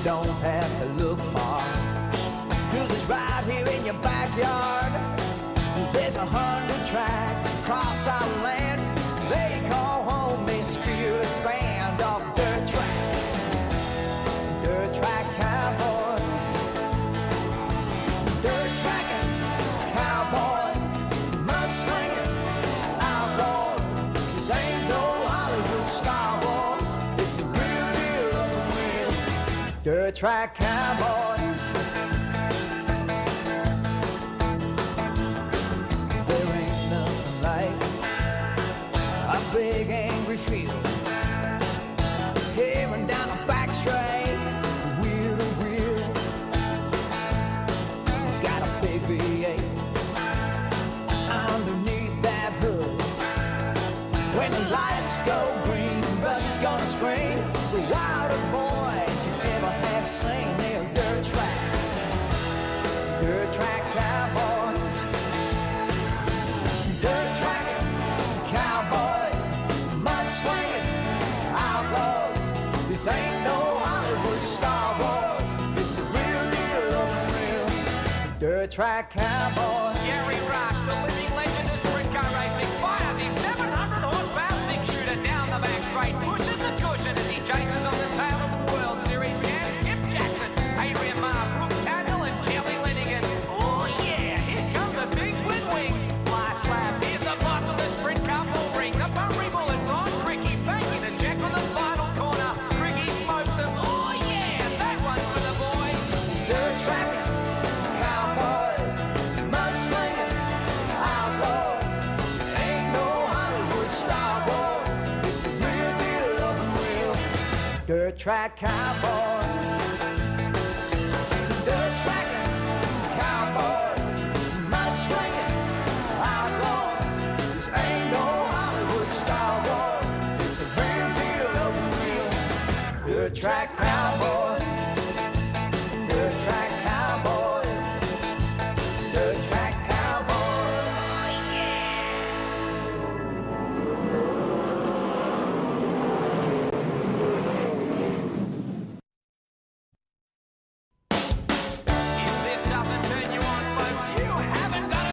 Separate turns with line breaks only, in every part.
don't have to look far, 'cause it's right here in your backyard. There's 100 tracks across our land. They call home this fearless band of dirt track cowboys, dirt tracking cowboys, mudslinging outlaws. This ain't no Hollywood Star Wars, it's the real deal of the real dirt track cowboys. There ain't nothing like a big angry field, tearing down a back straight, wheel to wheel. It's got a big V8 underneath that hood. When the lights go green, Russia's gonna scream. The wildest boys you ever have seen. They're dirt track cowboys, dirt tracking cowboys, mudslinging outlaws. This ain't no Hollywood Star Wars, it's the real deal of the real dirt track cowboys.
Gary Rush, the living legend of sprint car racing, fires his 700 horsepower six-shooter down the back straight, pushes the cushion as he chases on the tail of the World Series champs Skip Jackson, Adrian Marr, Brooke Tagnell and Kelly Linigan. Oh yeah, here come the big twin wings. Last lap, here's the boss of the sprint car bull ring, the Bunbury Bullet, Ron Cricky, banking the jack on the final corner. Cricky smokes him. Oh yeah, that one's for the boys.
Dirt tracking cowboys, mudslinging outlaws. This ain't no Hollywood Star Wars, it's the real deal of the real dirt track cowboys. Dirt tracking cowboys, mudslinging outlaws. This ain't no Hollywood Star Wars, it's the real deal of the real dirt track cowboys. Dirt track cowboys, dirt track cowboys.
If this doesn't turn you on, folks, you haven't got it.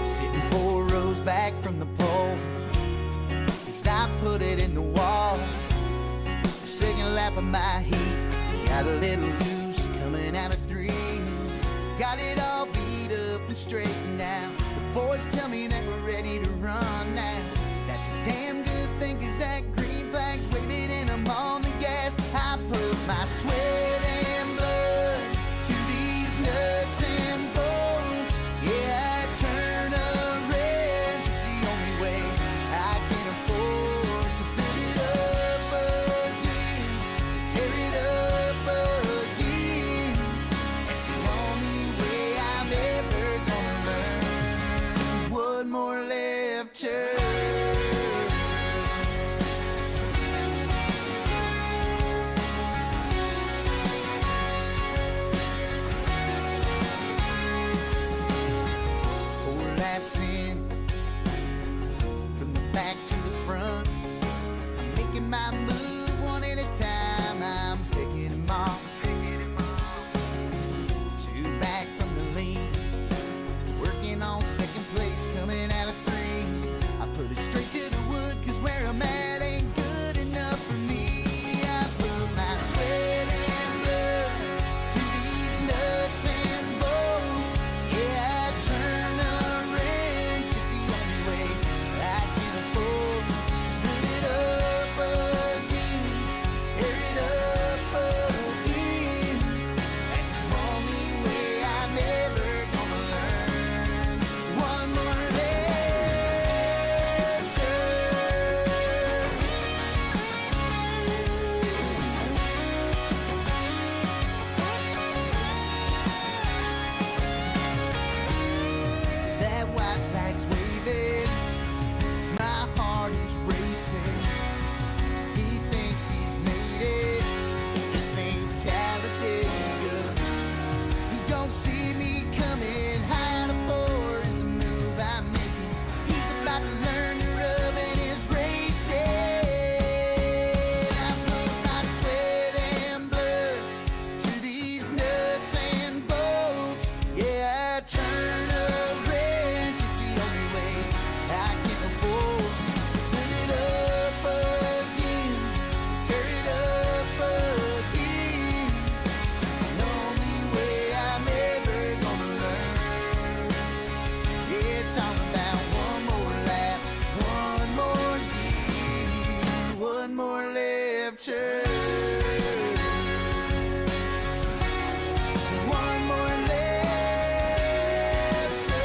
Sitting 4 rows back from the pole, as I put it in the wall. Second lap of my heat, got a little loose coming out of 3. Got it all beat up and straightened out. The boys tell me that we're ready to run now. That's a damn good thing, 'cause that green flag's waving and I'm on the gas. I put my sweat and blood to these nuts and bolts. Yeah, I turn a wrench, it's the only way I can afford to build it up again, tear it up again. It's the only way I'm ever gonna learn. One more left turn. Second place coming out of 3. I put it straight to the woods. got to learn to rub in his racing. I put my sweat and blood to these nuts and bolts. Yeah, I turn a wrench, it's the only way I can afford. Put it up again, tear it up again. It's the only way I'm ever gonna learn. Yeah, it's all about one more lap, one more year, one more left turn. One more left turn.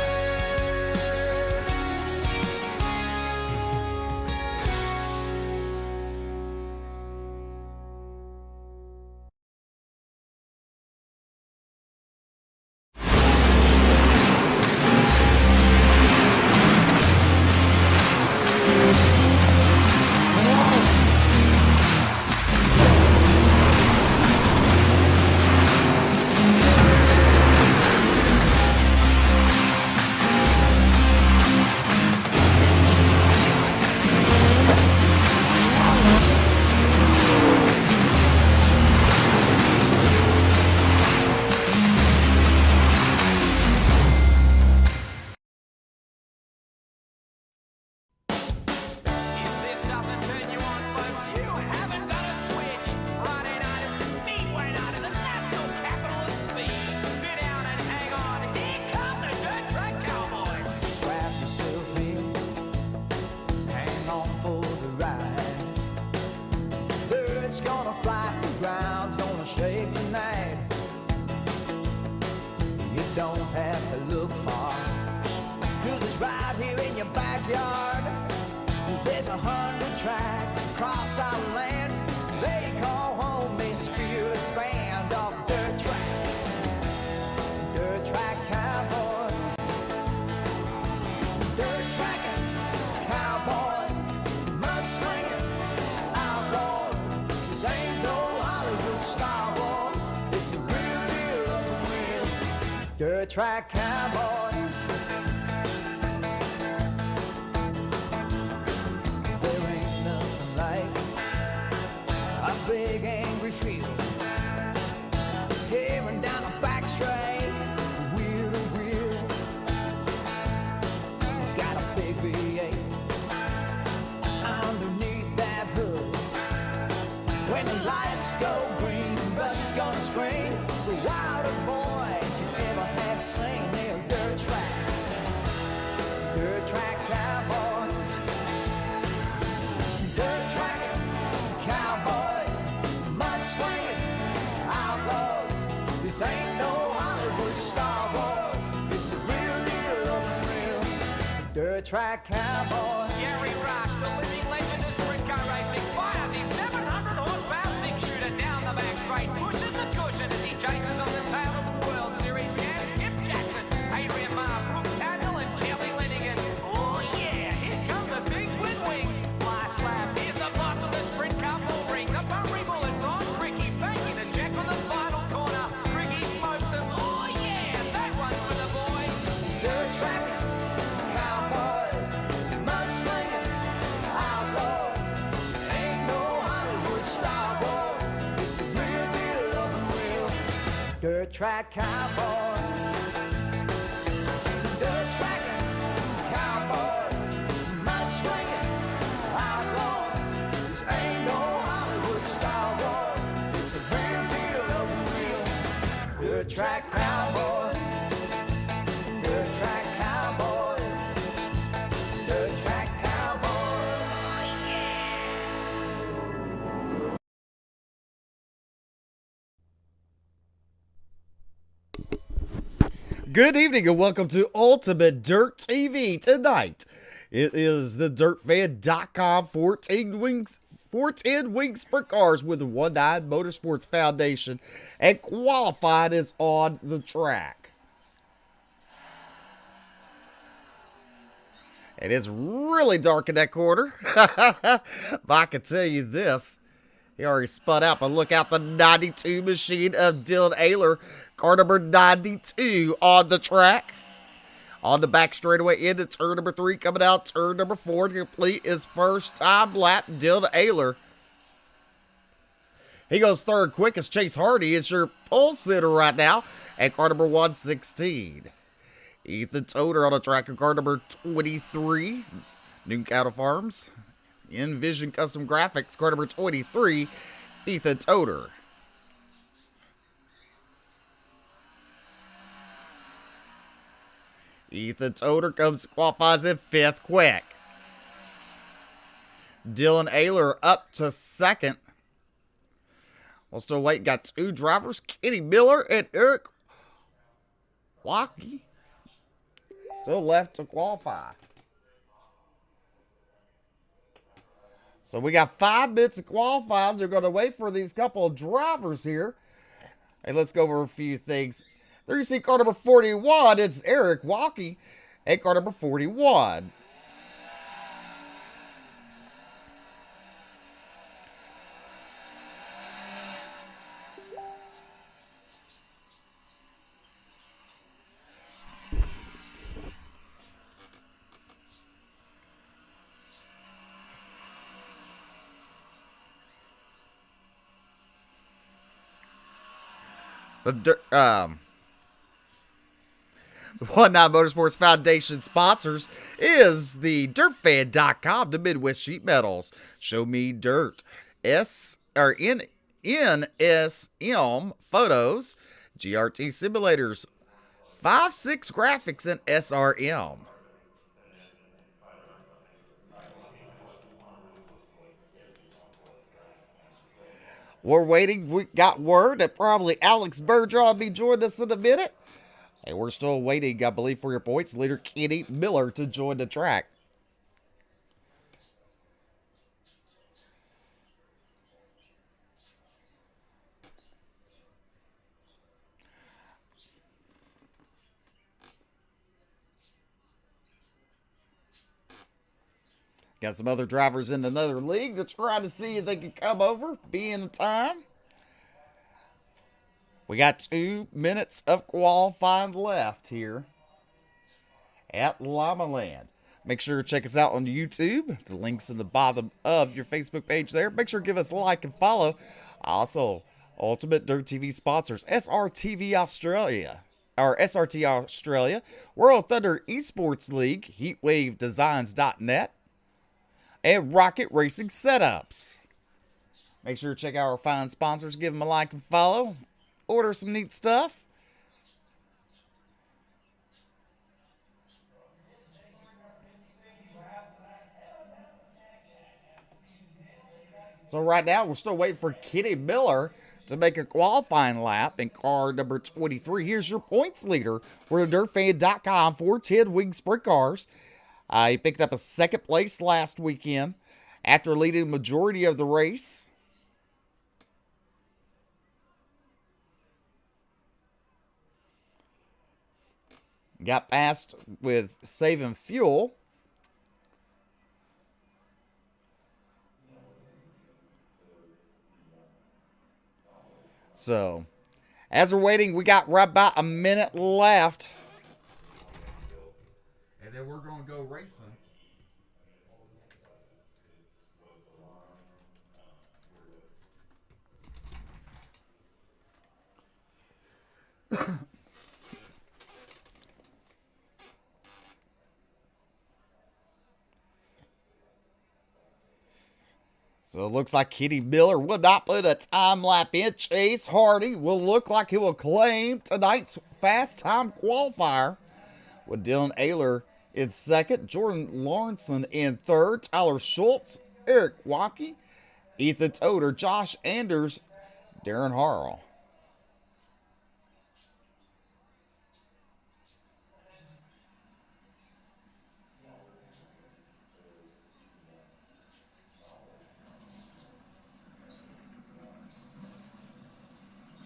If this doesn't turn you on, folks, you haven't got a switch. Friday night is Speedway night in the national capital of speed. Sit down and hang on. Here come the Dirt Track Cowboys.
Strap yourself in, hang on for the ride. Birds gonna fly, the ground's gonna shake tonight. You don't have to look far, 'cause it's right here in your backyard. There's 100 tracks across our land. They call home this fearless band of dirt track. Dirt track cowboys. Dirt tracking cowboys. Mudslinging outlaws. This ain't no Hollywood Star Wars. It's the real deal of the real. Dirt track cowboys. There ain't nothing like a big angry field, tearing down a back straight, wheel to wheel. It's got a big V8 underneath that hood. When the lights go green, Russia's gonna scream. The wildest boys you ever have seen. They're dirt track cowboys. Dirt tracking cowboys, mudslinging outlaws. This ain't no Hollywood Star Wars. It's the real deal of the real. Dirt track cowboys.
Gary Rush, the living legend of sprint car racing, fires his 700 horsepower six-shooter down the back straight, pushes the cushion as he chases on the tail of the World Series champ Skip Jackson, Adrian Marr, Brooke Tadnell and Kelly Linigan. Oh yeah, here come the big twin wings. Last lap, here's the boss of the sprint car bull ring, the Bury Bullet, Ron Cricky, banking the jack on the final corner. Cricky smokes him. Oh yeah, that one's for the boys.
Dirt tracking cowboys, mudslinging outlaws. This ain't no Hollywood Star Wars. It's the real deal of the real. Dirt track cowboys. Dirt tracking cowboys, mudslinging outlaws. This ain't no Hollywood Star Wars. It's the real deal of the real. Dirt track cowboys. Dirt track cowboys. Dirt track cowboys.
Good evening and welcome to Ultimate Dirt TV tonight. It is the DirtFan.com 410 wing sprint cars with the ONE9 Motorsports Foundation, and qualifying is on the track. And it's really dark in that corner. But I can tell you this. He already spun out, but look out, the 92 machine of Dylan Ayler, car number 92 on the track. On the back straightaway into turn number 3, coming out turn number 4 to complete his first time lap. Dylan Ayler. He goes third quickest. Chase Hardy is your pole sitter right now at car number 116. Ethan Toder on the track of car number 23. New Cattle Farms. Envision Custom Graphics, car number 23. Ethan Toder. Ethan Toder qualifies in 5th quick. Dylan Ayler up to 2nd. We'll still wait. Got 2 drivers, Kenny Miller and Eric Wacky. Still left to qualify. So we got 5 minutes of qualifying. They're going to wait for these couple of drivers here. And let's go over a few things. There you see car number 41. It's Eric Wacky at car number 41. The ONE9 Motorsports Foundation sponsors is the DirtFan.com, the Midwest Sheet Metals, Show Me Dirt, NSM Photos, GRT Simulators, 5.6 Graphics, and SRM. We're waiting. We got word that probably Alex Bergeron will be joining us in a minute. And we're still waiting, I believe, for your points leader, Kenny Miller, to join the track. Got some other drivers in another league to try to see if they can come over, be in time. We got 2 minutes of qualifying left here at limaland. Make sure to check us out on YouTube. The link's in the bottom of your Facebook page there. Make sure to give us a like and follow. Also, Ultimate Dirt TV sponsors, SRT Australia, World Thunder Esports League, HeatWaveDesigns.net, and Rocket Racing Setups. Make sure to check out our fine sponsors. Give them a like and follow. Order some neat stuff. So right now, we're still waiting for Kenny Miller to make a qualifying lap in car number 23. Here's your points leader for the DirtFan.com 410 Wing Sprint Cars. He picked up a 2nd place last weekend after leading the majority of the race. Got past with saving fuel. So, as we're waiting, we got right about a minute left. And then we're going to go racing. So it looks like Kenny Miller will not put a time lap in. Chase Hardy will look like he will claim tonight's fast time qualifier, with Dylan Ayler in 2nd, Jordan Lawrenson in 3rd, Tyler Schultz, Eric Wacky, Ethan Toder, Josh Anders, Darren Harrell.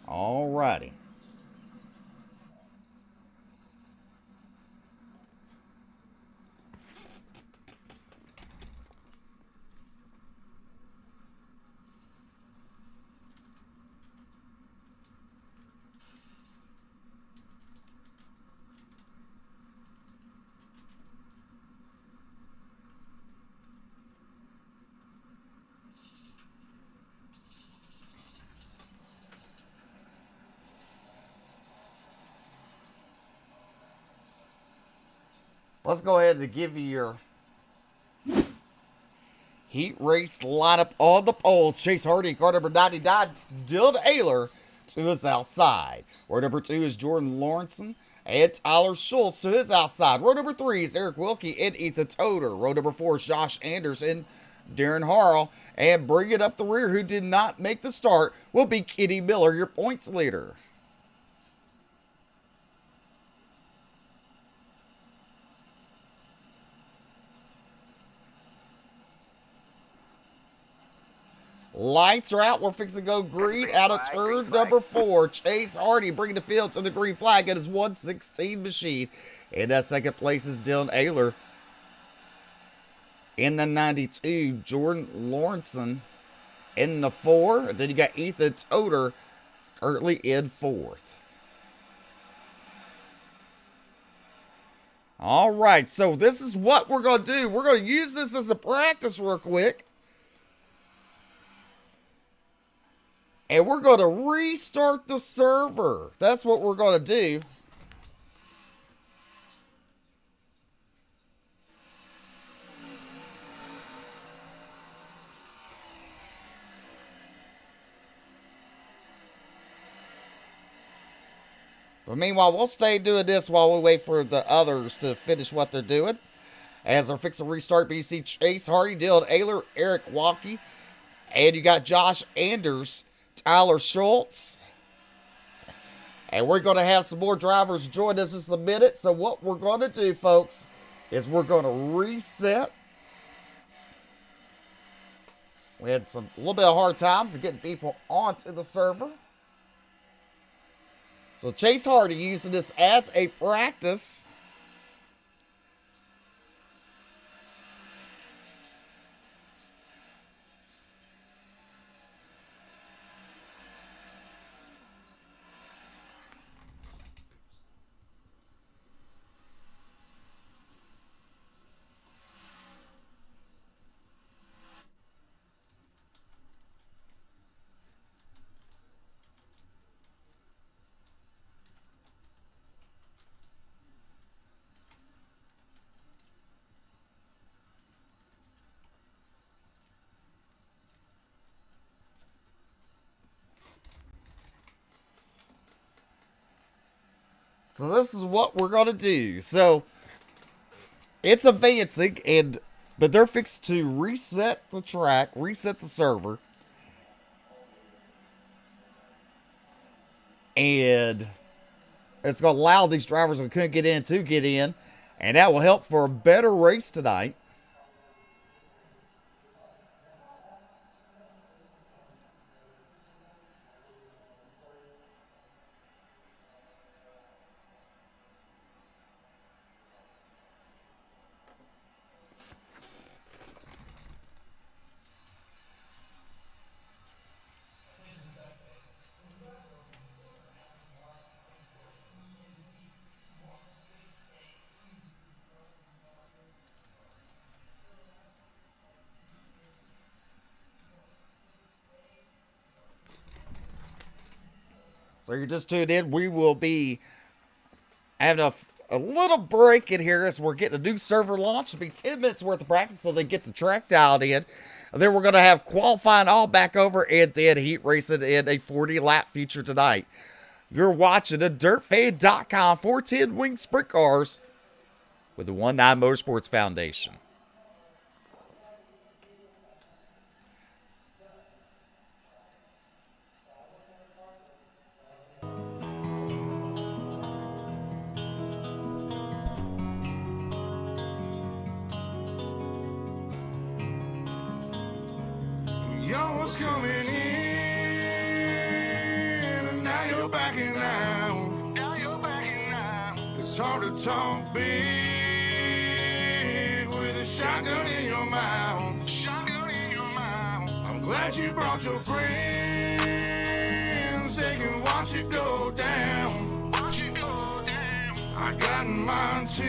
All righty. let's go ahead and give you your heat race lineup on the poles. Chase Hardy, car number 99, Dylan Ayler to his outside. Row number 2 is Jordan Lawrenson and Tyler Schultz to his outside. Row number 3 is Eric Wilkie and Ethan Toder. Row number 4 is Josh Anderson, Darren Harrell. And bringing up the rear, who did not make the start, will be Kitty Miller, your points leader. Lights are out. We're fixing to go green out of turn number 4. Chase Hardy bringing the field to the green flag at his 116 machine. In that second place is Dylan Ayler. In the 92, Jordan Lawrenson in the 4. Then you got Ethan Toder currently in 4th. All right, so this is what we're going to do. We're going to use this as a practice real quick. And we're going to restart the server. That's what we're going to do. But meanwhile, we'll stay doing this while we wait for the others to finish what they're doing. As they're fixing to restart, BC Chase Hardy, Dylan Ayler, Eric Walkie, and you got Josh Anders, Tyler Schultz. And we're going to have some more drivers join us in a minute. So what we're going to do, folks, is we're going to reset. We had a little bit of hard times of getting people onto the server. So Chase Hardy using this as a practice. So this is what we're going to do. So it's advancing, but they're fixed to reset the track, reset the server. And it's going to allow these drivers who couldn't get in to get in. And that will help for a better race tonight. So you're just tuned in. We will be having a little break in here as we're getting a new server launch. It'll be 10 minutes worth of practice so they get the track dialed in. And then we're going to have qualifying all back over and then heat racing in a 40-lap feature tonight. You're watching the DirtFan.com 410 Wing Sprint Cars with the ONE9 Motorsports Foundation.
Y'all was coming in, and now you're backing out. It's hard to talk big with a shotgun in your mouth. I'm glad you brought your friends. They can watch it go down. I got mine too.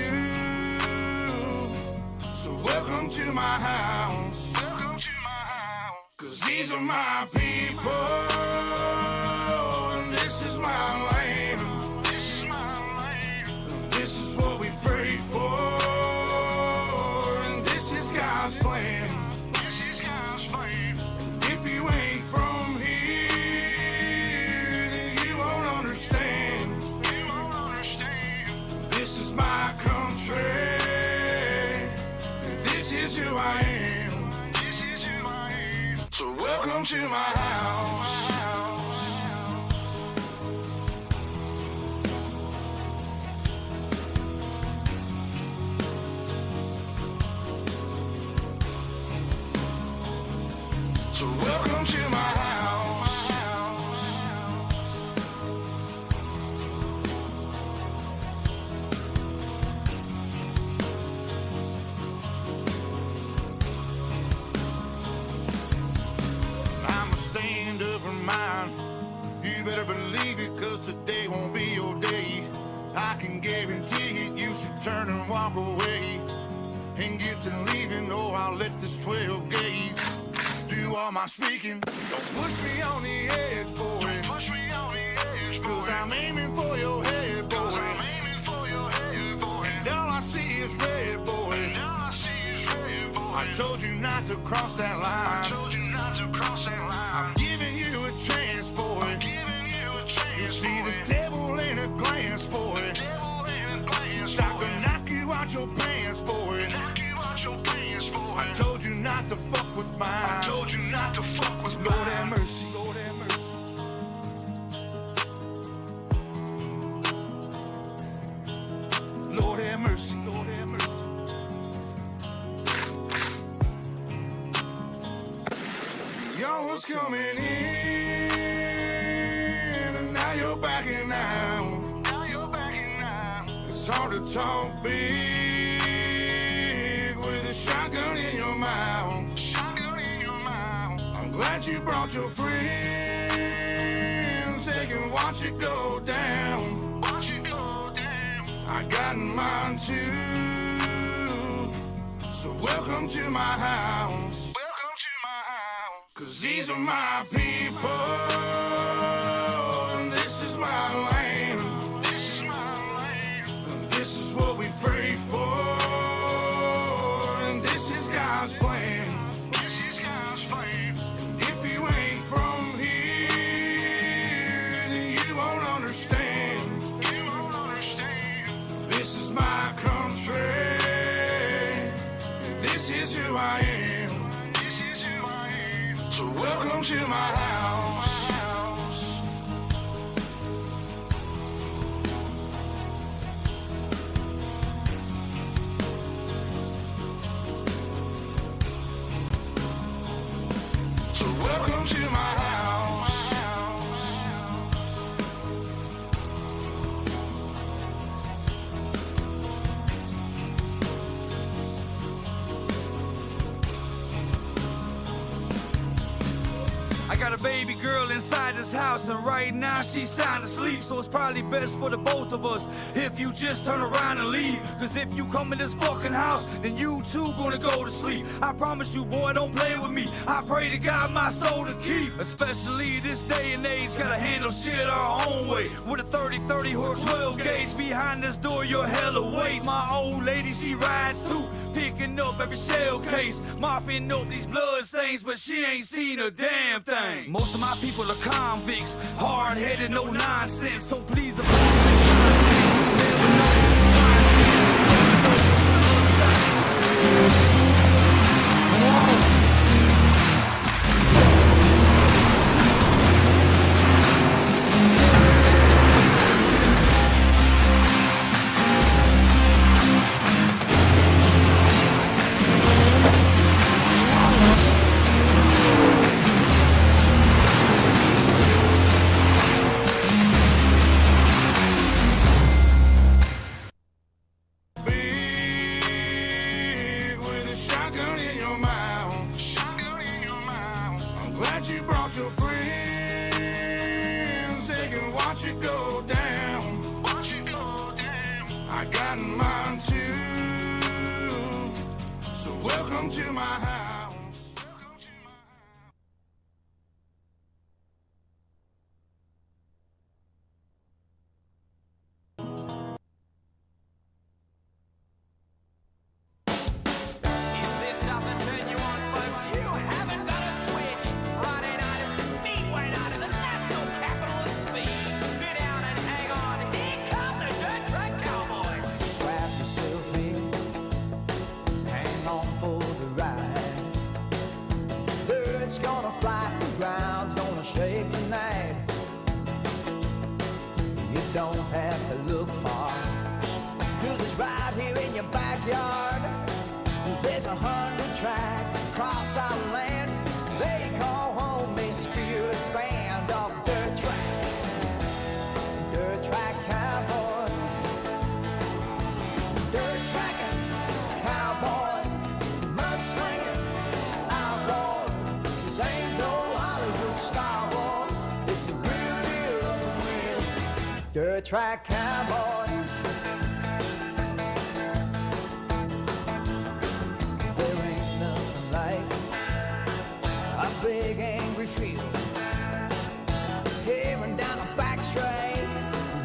So welcome to my house. Cause these are my people, and this is my land. This is what we pray for. God's plan. If you ain't from here, then you won't understand. This is my country. This is who I am. So welcome to my house. So welcome to my house. I'm a stand-up for mine. You better believe it, cause today won't be your day. I can guarantee it, you should turn and walk away and get to leaving, or I'll let this 12 gauge do all my speaking. Don't push me on the edge, boy. Cause I'm aiming for your head, boy. And all I see is red, boy. I told you not to cross that line. I'm giving you a chance, boy. You see the devil in a glance, boy. I can knock you out your pants, boy. I told you not to fuck with mine. Lord have mercy. Lord have mercy. Y'all was coming in, and now you're backing out. It's hard to talk big with a shotgun in your mouth. I'm glad you brought your friends. They can watch it go down. I got mine too. So welcome to my house. Cause these are my people, and this is my land. And this is what we pray for, and this is God's plan. And if you ain't from here, then you won't understand. This is my country, and this is who I am. So welcome to my house. So welcome to my house.
I got a baby girl inside this house, and right now she's sound asleep. So it's probably best for the both of us if you just turn around and leave. Cause if you come in this fucking house, then you too gonna go to sleep. I promise you, boy, don't play with me. I pray to God my soul to keep. Especially this day and age, gotta handle shit our own way. With a 30 horse 12 gauge behind this door, you're hella weight. My old lady, she rides too, picking up every shell case, mopping up these blood stains, but she ain't seen a damn thing. Most of my people are convicts, hard-headed, no nonsense. So please,
You brought your friends, they can watch it go down. I got mine too. So welcome to my house.
Is this nothing
don't have to look far, 'cause it's right here in your backyard. There's 100 tracks across our land. They call home this fearless band of dirt track cowboys, dirt tracking cowboys, mudslinging outlaws. This ain't no Hollywood Star Wars, it's the real deal of the real dirt track cowboys. There ain't nothing like a big angry field, tearing down a back straight,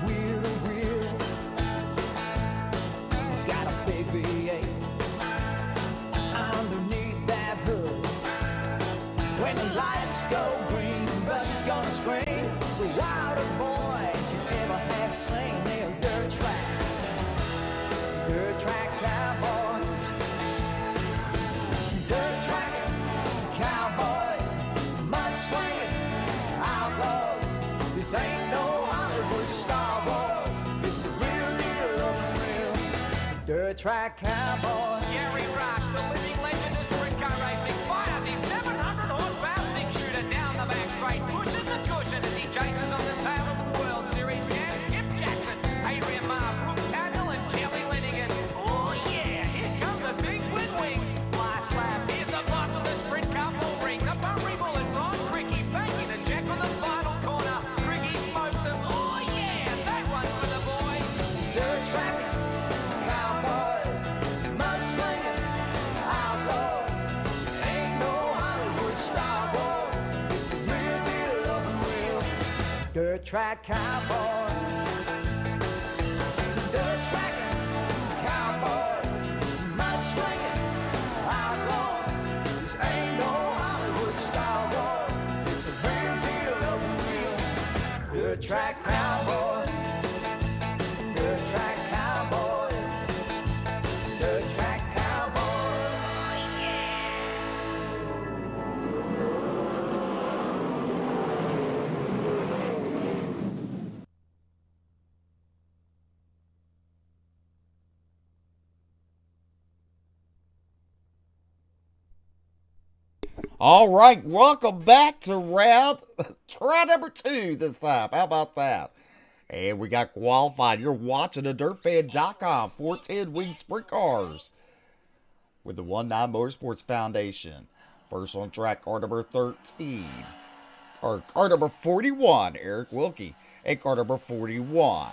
wheel to wheel. He's got a big V8 underneath that hood. When the lights go green, Russia's gonna scream. The wildest boys you ever have seen. They're dirt track cowboys, dirt tracking cowboys, mudslinging outlaws. This ain't no Hollywood Star Wars, it's the real deal of the real dirt track cowboys.
Gary Rush, the living legend of sprint car racing, fires his 700 horsepower six-shooter down the back straight, pushing the cushion as he chases on the tail of the World Series champs Skip Jackson, Adrian Marr, Brooke Tagnell and Kelly Linigan. Oh yeah, here come the big twin wings. Last lap, here's the boss of the sprint car bull ring, the Bumpy Bullet, Ron Cricky, banging a jack on the final corner. Cricky smokes him. Oh yeah, that one's for the boys.
Dirt tracking cowboys, mudslinging outlaws. This ain't no Hollywood Star Wars, it's the real deal of the real dirt track cowboys. Dirt tracking cowboys, mudslinging outlaws. This ain't no Hollywood Star Wars, it's the real deal of the real dirt track cowboys. Dirt track cowboys, dirt track cowboys.
All right, welcome back to try number 2 this time. How about that? And we got qualified. You're watching the DirtFan.com 410 Wing Sprint Cars with the ONE9 Motorsports Foundation. First on track, car number 13. Or car number 41, Eric Wilkie. And car number 41.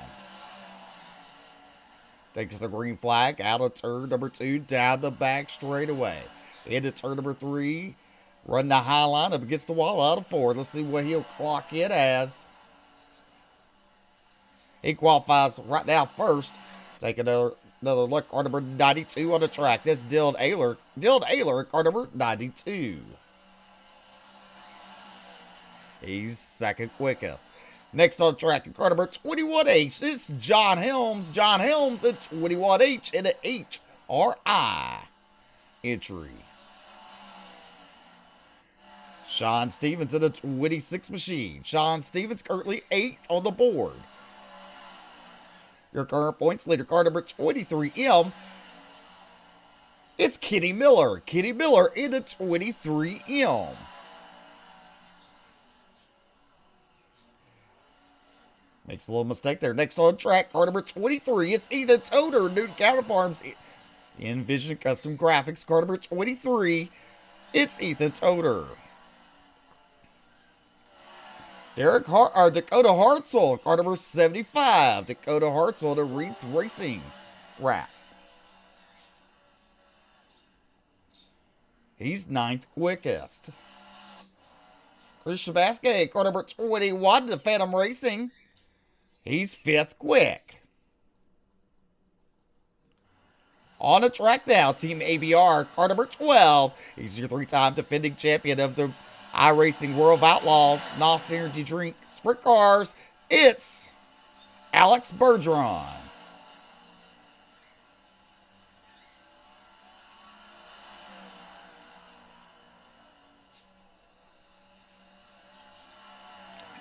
Takes the green flag out of turn number 2, down the back straightaway. Into turn number 3. Run the high line up against the wall out of 4. Let's see what he'll clock it as. He qualifies right now first. Take another look. Car number 92 on the track. That's Dylan Ayler. Dylan Ayler, car number 92. He's second quickest. Next on track, car number 21H. This is John Helms. John Helms at 21H in an HRI entry. Sean Stevens in a 26 machine. Sean Stevens currently 8th on the board. Your current points leader, car number 23M. It's Kenny Miller. Kenny Miller in a 23M. Makes a little mistake there. Next on track, car number 23. It's Ethan Toder, Newton County Farms. Envision Custom Graphics, car number 23. It's Ethan Toder. Dakota Hartzell, car number 75. Dakota Hartzell to Reef Racing wraps. He's 9th quickest. Chris Shabasky, car number 21 to Phantom Racing. He's 5th quick. On the track now, Team ABR, car number 12. He's your 3-time defending champion of the iRacing World of Outlaws NOS Energy Drink Sprint Cars. It's Alex Bergeron.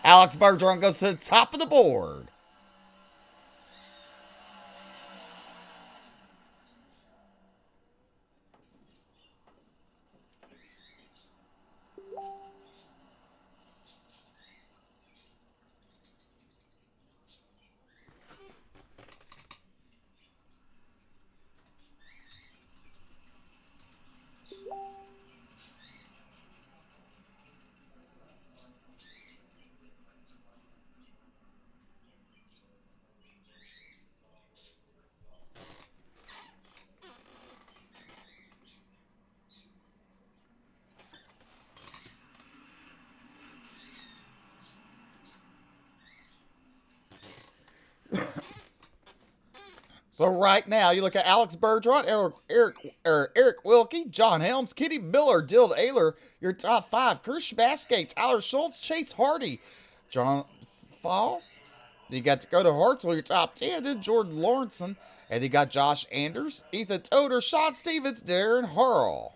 Alex Bergeron goes to the top of the board. So right now, you look at Alex Bergeron, Eric Wilkie, John Helms, Kitty Miller, Dylan Ayler, your top 5. Chris Baskate, Tyler Schultz, Chase Hardy, John Fall. Then you got Dakota Hartzell, your top 10. Then Jordan Lawrenson. And you got Josh Anders, Ethan Toder, Sean Stevens, Darren Harrell.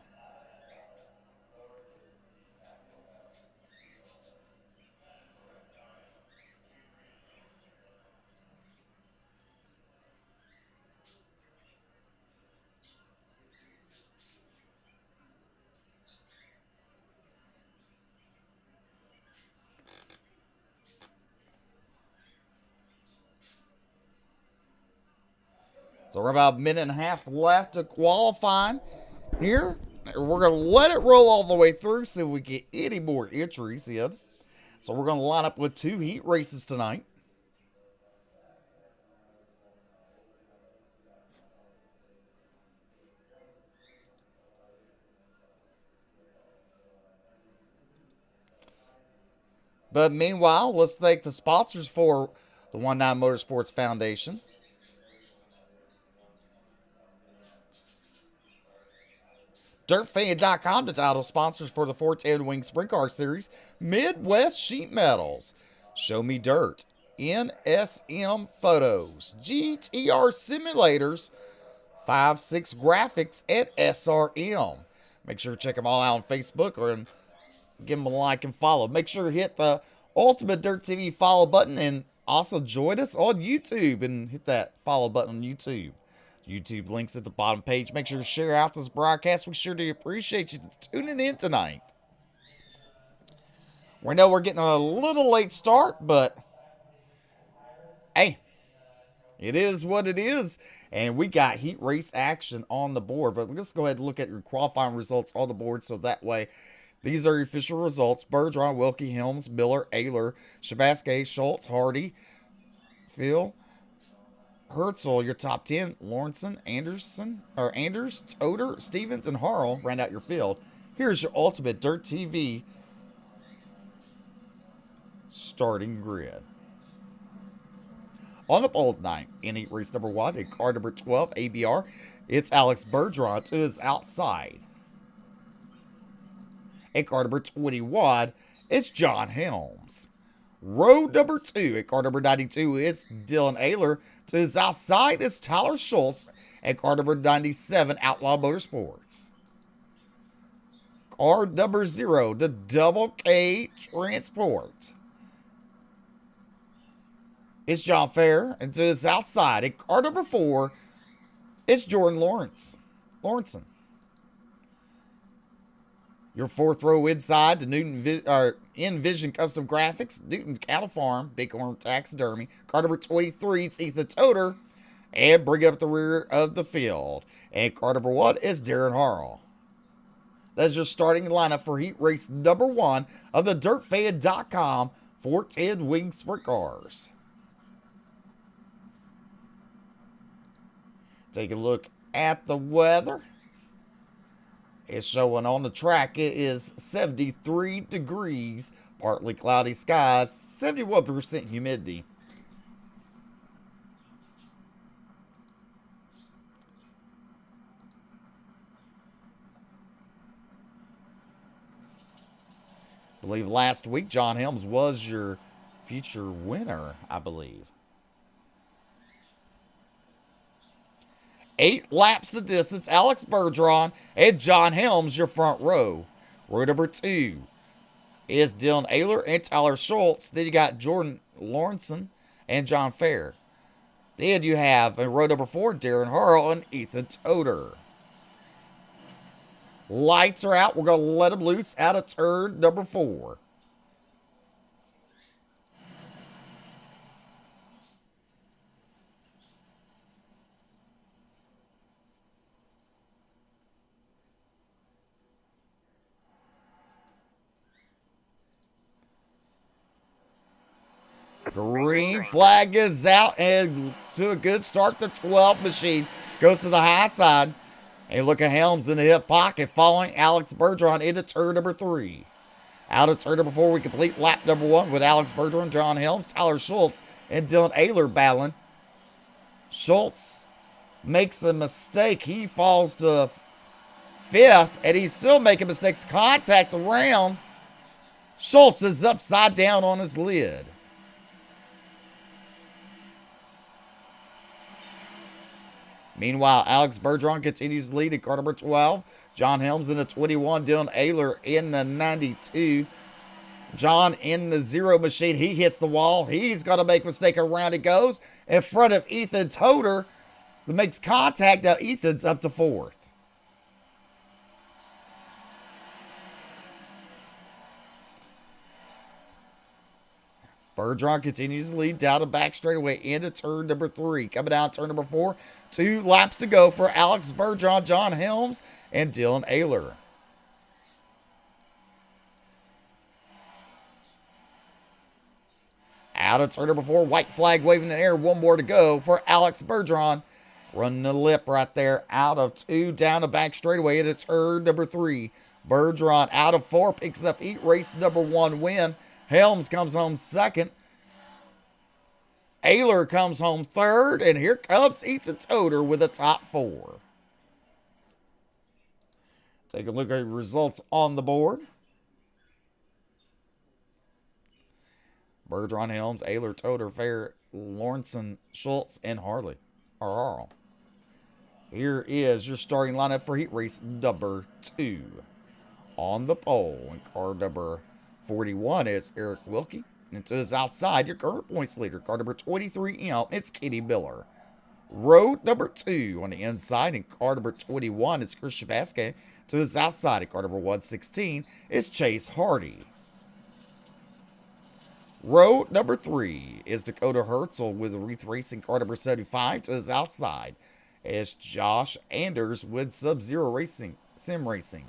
So we're about a minute and a half left to qualifying here. We're going to let it roll all the way through so we get any more entries in. So we're going to line up with 2 heat races tonight. But meanwhile, let's thank the sponsors for the ONE9 Motorsports Foundation. DirtFan.com, the title sponsors for the 410 Wing Sprint Car Series. Midwest Sheet Metals, Show Me Dirt, NSM Photos, GTR Simulators, 5-6 Graphics, and SRM. Make sure to check them all out on Facebook or give them a like and follow. Make sure to hit the Ultimate Dirt TV follow button and also join us on YouTube and hit that follow button on YouTube. YouTube links at the bottom page. Make sure to share out this broadcast. We sure do appreciate you tuning in tonight. We know we're getting a little late start, but hey, it is what it is. And we got heat race action on the board. But let's go ahead and look at your qualifying results on the board so that way these are your official results. Bergeron, Wilkie, Helms, Miller, Ayler, Shabaskay, Schultz, Hardy, Phil, Herzl, your top 10. Lawrenson, Anders, Toder, Stevens, and Harrell round out your field. Here's your Ultimate Dirt TV starting grid. On the pole tonight, in heat race number 1, in car number 12, ABR, it's Alex Bergeron to his outside. In car number 21, it's John Helms. Row number 2, at car number 92, it's Dylan Ayler. To his outside is Tyler Schultz. At car number 97, Outlaw Motorsports. Car number 0, the Double K Transport. It's John Fair. And to his outside, at car number 4, it's Jordan Lawrenson. Your 4th row inside, the Envision Custom Graphics, Newton's Cattle Farm, Bighorn Taxidermy. Car number 23, it's Ethan Toder. And bring it up the rear of the field. And car number 1 is Darren Harrell. That's your starting lineup for heat race number 1 of the DirtFan.com 410 Wing Sprint Cars. Take a look at the weather. It's showing on the track. It is 73 degrees, partly cloudy skies, 71% humidity. I believe last week John Helms was your future winner, I believe. 8 laps to distance, Alex Bergeron and John Helms, your front row. Row number 2 is Dylan Ayler and Tyler Schultz. Then you got Jordan Lawrenson and John Fair. Then you have in row number 4, Darren Harrell and Ethan Toder. Lights are out. We're going to let him loose out of turn number 4. Green flag is out, and to a good start, the 12 machine goes to the high side. And look at Helms in the hip pocket, following Alex Bergeron into turn number 3. Out of turn number 4, we complete lap number 1 with Alex Bergeron, John Helms, Tyler Schultz, and Dylan Ayler battling. Schultz makes a mistake. He falls to 5th, and he's still making mistakes. Contact around. Schultz is upside down on his lid. Meanwhile, Alex Bergeron continues to lead in car number 12. John Helms in the 21. Dylan Ayler in the 92. John in the 0 machine. He hits the wall. He's going to make a mistake. Around it goes. In front of Ethan Toder. That makes contact. Now Ethan's up to 4th. Bergeron continues to lead down the back straightaway into turn number 3. Coming down turn number 4. 2 laps to go for Alex Bergeron, John Helms, and Dylan Ayler. Out of turn number 4. White flag waving in the air. 1 more to go for Alex Bergeron. Running the lip right there. Out of 2 down the back straightaway into turn number 3. Bergeron out of 4 picks up heat race number 1 win. Helms comes home 2nd. Ayler comes home 3rd. And here comes Ethan Toder with the top 4. Take a look at the results on the board. Bergeron, Helms, Ayler, Toder, Fair, Lawrenson, Schultz, and Harley. Arl. Here is your starting lineup for heat race number 2. On the pole, in car number 41 is Eric Wilkie. And to his outside, your current points leader, car number 23, it's Katie Miller. Road number 2 on the inside, and car number 21 is Chris Shabaske. To his outside, at car number 116, is Chase Hardy. Road number 3 is Dakota Herzl with Wreath Racing, car number 75. To his outside is Josh Anders with Sub-Zero Racing, Sim Racing.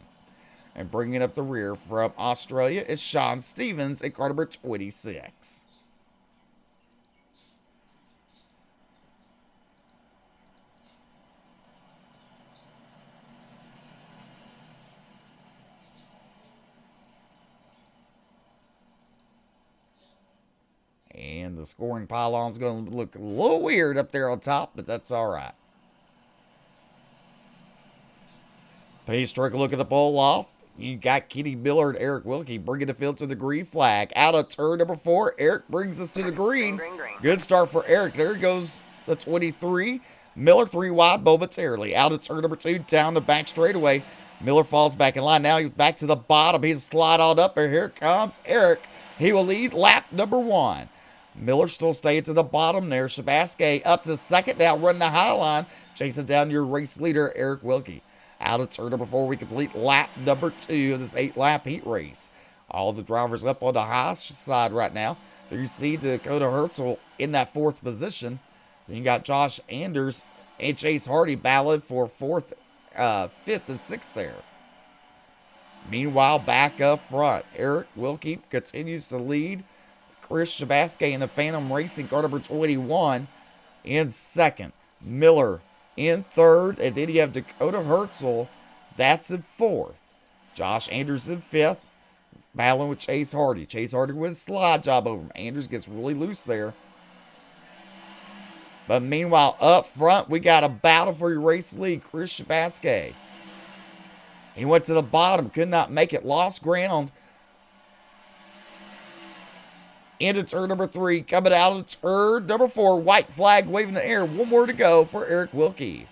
And bringing up the rear from Australia is Sean Stevens at car number 26. And the scoring pylon's going to look a little weird up there on top, but that's all right. Please take a look at the pole off. You got Kitty Miller and Eric Wilkie bringing the field to the green flag. Out of turn number 4, Eric brings us to the green. Good start for Eric. There goes the 23. Miller 3 wide momentarily. Out of turn number 2, down the back straightaway. Miller falls back in line. Now he's back to the bottom. He's slide on up, and here comes Eric. He will lead lap number 1. Miller still staying to the bottom there. Shabaske up to 2nd now, running the high line. Chasing down your race leader, Eric Wilkie. Out of turn number 4, we complete lap number 2 of this 8-lap heat race. All the drivers up on the high side right now. There you see Dakota Herzl in that 4th position. Then you got Josh Anders and Chase Hardy battling for 4th, 5th, and 6th there. Meanwhile, back up front, Eric Wilkie continues to lead. Chris Shabaske in the Phantom Racing, car number 21, in 2nd. Miller in 3rd, and then you have Dakota Herzl, that's in 4th. Josh Anders in 5th, battling with Chase Hardy. Chase Hardy with a slide job over him. Anders gets really loose there. But meanwhile, up front, we got a battle for your race lead, Chris Shabaske. He went to the bottom, could not make it, lost ground. Into turn number 3, coming out of turn number 4, white flag waving in the air. 1 more to go for Eric Wilkie.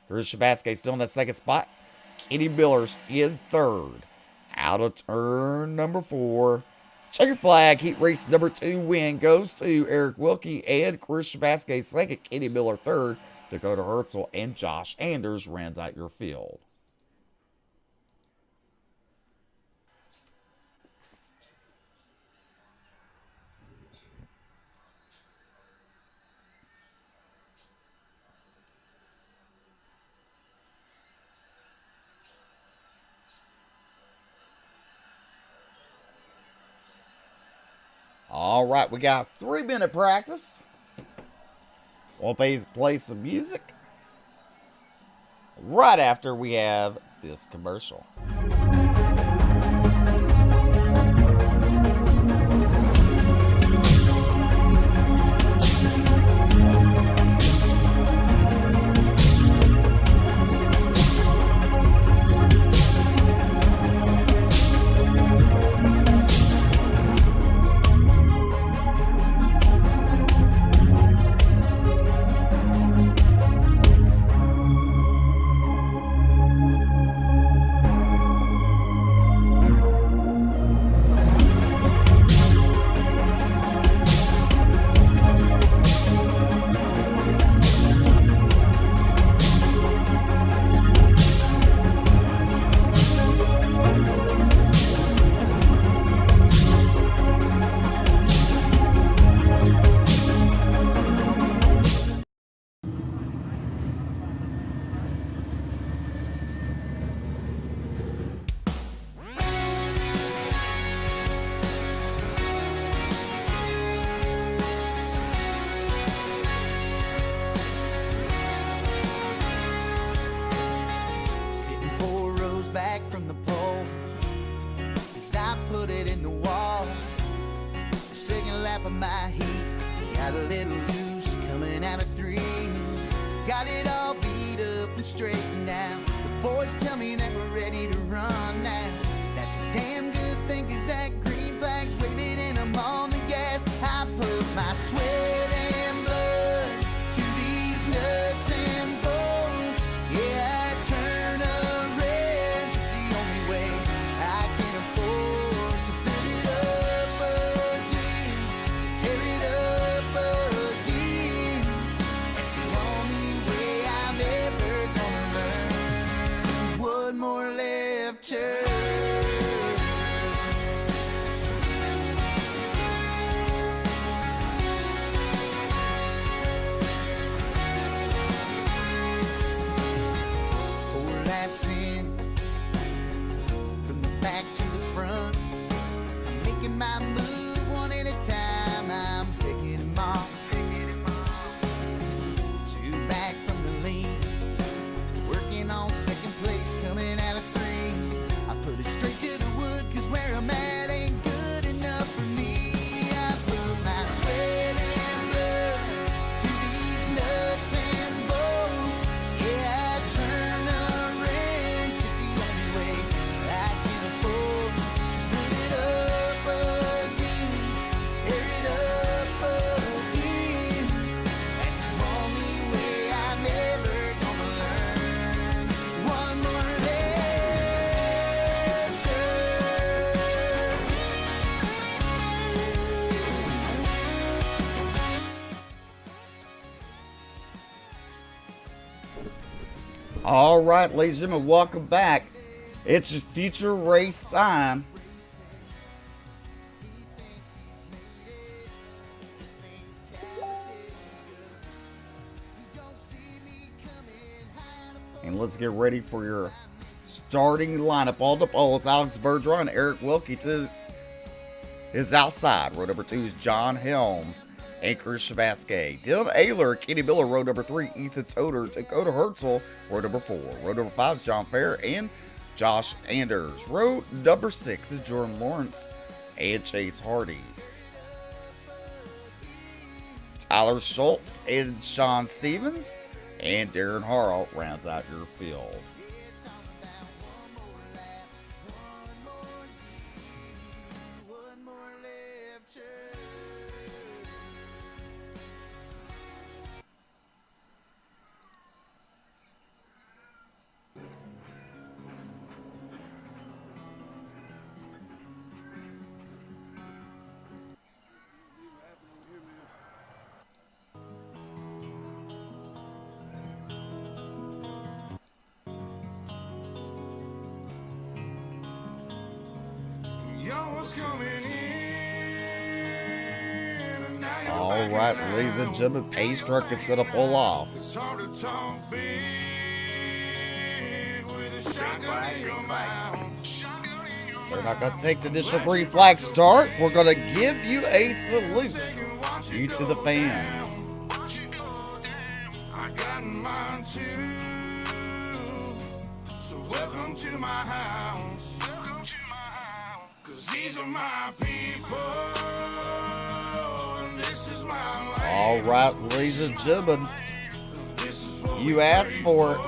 Chris Shabaske still in that 2nd spot. Kenny Miller in 3rd. Out of turn number 4. Checker flag, heat race number 2 win goes to Eric Wilkie and Chris Shabaske 2nd. Kenny Miller 3rd. Dakota Herzl and Josh Anders rounds out your field. All right, we got 3-minute practice. We'll play some music right after we have this commercial.
Sitting 4 rows back from the pole, as I put it in the wall. The second lap of my heat got a little loose coming out of 3. Got it all beat up and straightened out. The boys tell me that we're ready to run now. That's a damn good thing, 'cause that green flag's waving and I'm on the gas. I put my sweat and blood to these nuts and bolts. Yeah, I turn a wrench. It's the only way I can afford to fill it up again, tear it up again. It's the only way I'm ever gonna learn. One more left turn. Four laps in, from the back to the front. I'm making my move one at a time. I'm picking them off. 2 back from the lead, working on second place, coming out of 3. I put it straight to the wood, 'cause where I'm at ain't good enough for me. I put my sweat and blood to these nuts and bolts. Yeah, I turn a wrench. It's the only way I can afford to put it up again, tear it up again. That's the only way I'm ever gonna learn. One more left turn.
All right, ladies and gentlemen, welcome back. It's future race time. And let's get ready for your starting lineup. All the poles, Alex Bergeron, Eric Wilkie is outside. Row number 2 is John Helms, Anchor Shabasky, Dylan Ayler, Kenny Miller, row number 3, Ethan Toder, Dakota Herzl, row number 4. Row number 5 is John Fair and Josh Anders. Row number 6 is Jordan Lawrence and Chase Hardy. Tyler Schultz and Sean Stevens and Darren Harrell rounds out your field.
One more left turn.
Y'all's coming in. And now you're
All
back
right,
in
ladies and
town.
gentlemen, Pace Truck is going to pull off.
It's hard to talk big with a shotgun in your mouth. Shotgun in your
We're not going to take the initial green flag start. We're going to give you a salute due to the fans.
I got mine too. So welcome to my house. Welcome to my house. 'Cause these are my people. And this is my land.
All right, ladies and gentlemen, you asked for it.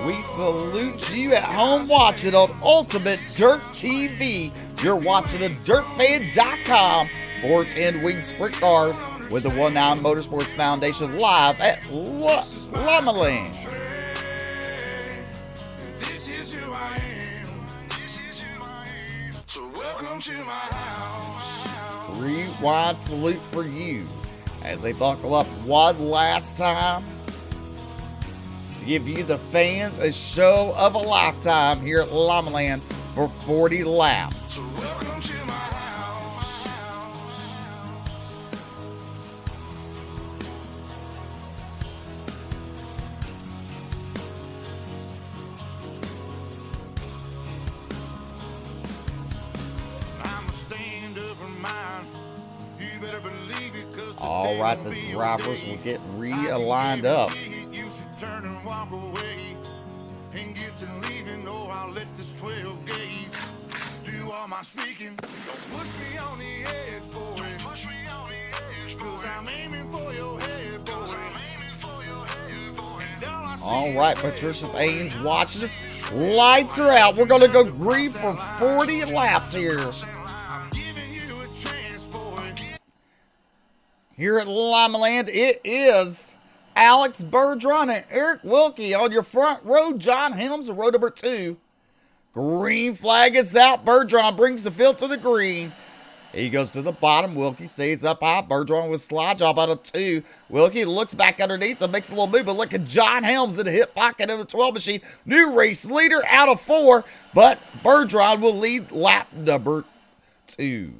We salute you at home watching on Ultimate Dirt TV. You're watching the dirtfan.com 410 Wing Sprint Cars with the ONE9 Motorsports Foundation live at limaland.
This is who I am. This is who I am. So welcome to my house.
Rewind salute for you as they buckle up one last time to give you the fans a show of a lifetime here at limaland for 40 laps.
So welcome to my house. I'm a stand-up mind. You better believe it, 'cause
All right, the drivers will get realigned up.
You should turn and walk away and get to leaving. Oh, I'll let this 12 gauge do all my speaking. Don't push me on the edge, boy. Don't push me on the edge, 'cause I'm aiming for your head, boy.
All right, Patricia Payne's watching us. Lights are out. We're going to go green for 40 laps here.
I'm giving you a chance, boy.
Here at limaland, it is Alex Bergeron and Eric Wilkie on your front row. John Helms, row number 2. Green flag is out. Bergeron brings the field to the green. He goes to the bottom. Wilkie stays up high. Bergeron with slide job out of 2. Wilkie looks back underneath and makes a little move, but look at John Helms in the hip pocket of the 12 machine. New race leader out of 4, but Bergeron will lead lap number 2.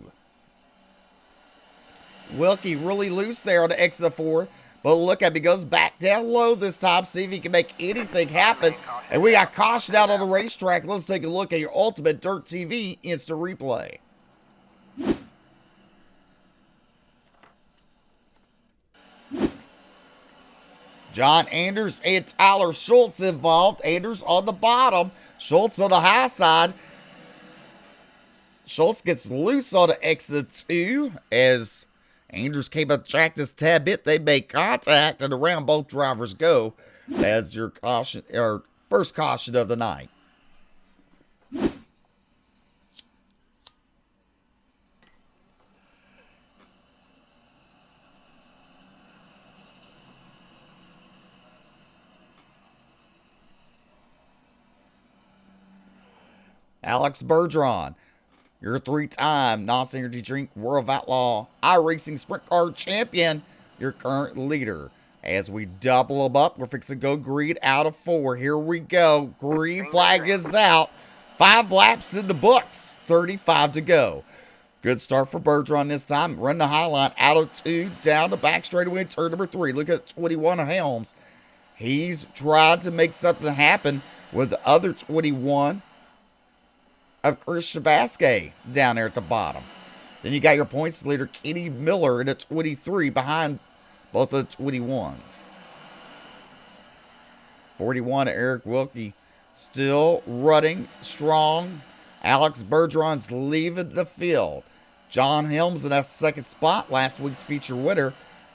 Wilkie really loose there on the exit of 4. But look at him, he goes back down low this time, see if he can make anything happen. And we got caution out on the racetrack. Let's take a look at your Ultimate Dirt TV instant replay. John Anders and Tyler Schultz involved. Anders on the bottom, Schultz on the high side. Schultz gets loose on the exit 2 as Anders came up the track just a tad bit. They make contact, and around both drivers go. That's your caution, or first caution of the night. Alex Bergeron, your 3-time NOS Energy Drink World of Outlaw iRacing Sprint Car Champion, your current leader. As we double them up, we're fixing to go green out of 4. Here we go. Green flag is out. 5 laps in the books. 35 to go. Good start for Bergeron this time. Run the high line out of 2, down the back straightaway, turn number 3. Look at 21 of Helms. He's tried to make something happen with the other 21 of Chris Shabasky down there at the bottom. Then you got your points leader, Kenny Miller, at 23 behind both of the 21s. 41, Eric Wilkie still running strong. Alex Bergeron's leaving the field. John Helms in that second spot, last week's feature winner.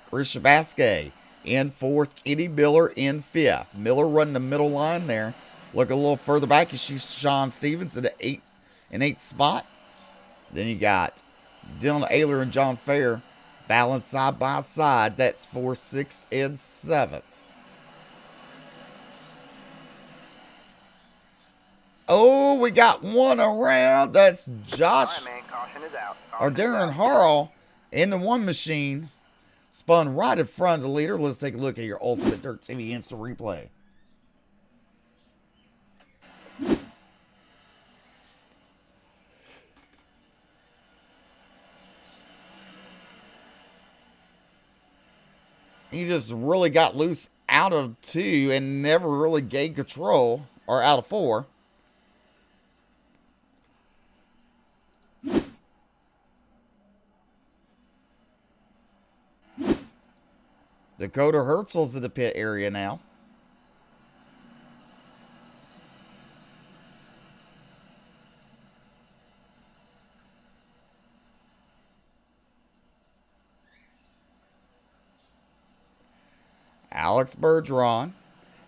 Chris Shabasky in 4th, Kenny Miller in 5th. Miller running the middle line there. Look a little further back, you see Sean Stevens in the 8th spot. Then you got Dylan Ayler and John Fair balanced side by side. That's for 6th and 7th. Oh, we got one around. That's Josh or Darren Harrell in the one machine. Spun right in front of the leader. Let's take a look at your Ultimate Dirt TV instant replay. He just really got loose out of 2 and never really gained control, or out of 4. Dakota Hertzl's in the pit area now. Alex Bergeron,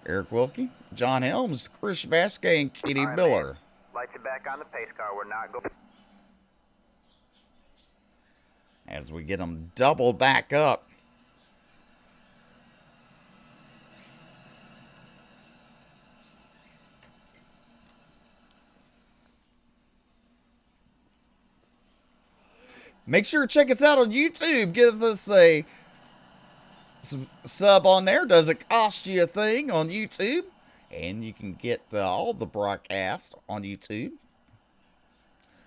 Eric Wilkie, John Helms, Chris Vasquez, and Kitty
All right,
Miller.
man. Lights you back on the pace car. We're not going.
As we get them doubled back up. Make sure to check us out on YouTube. Give us a sub on there. Doesn't cost you a thing on YouTube. And you can get all the broadcasts on YouTube.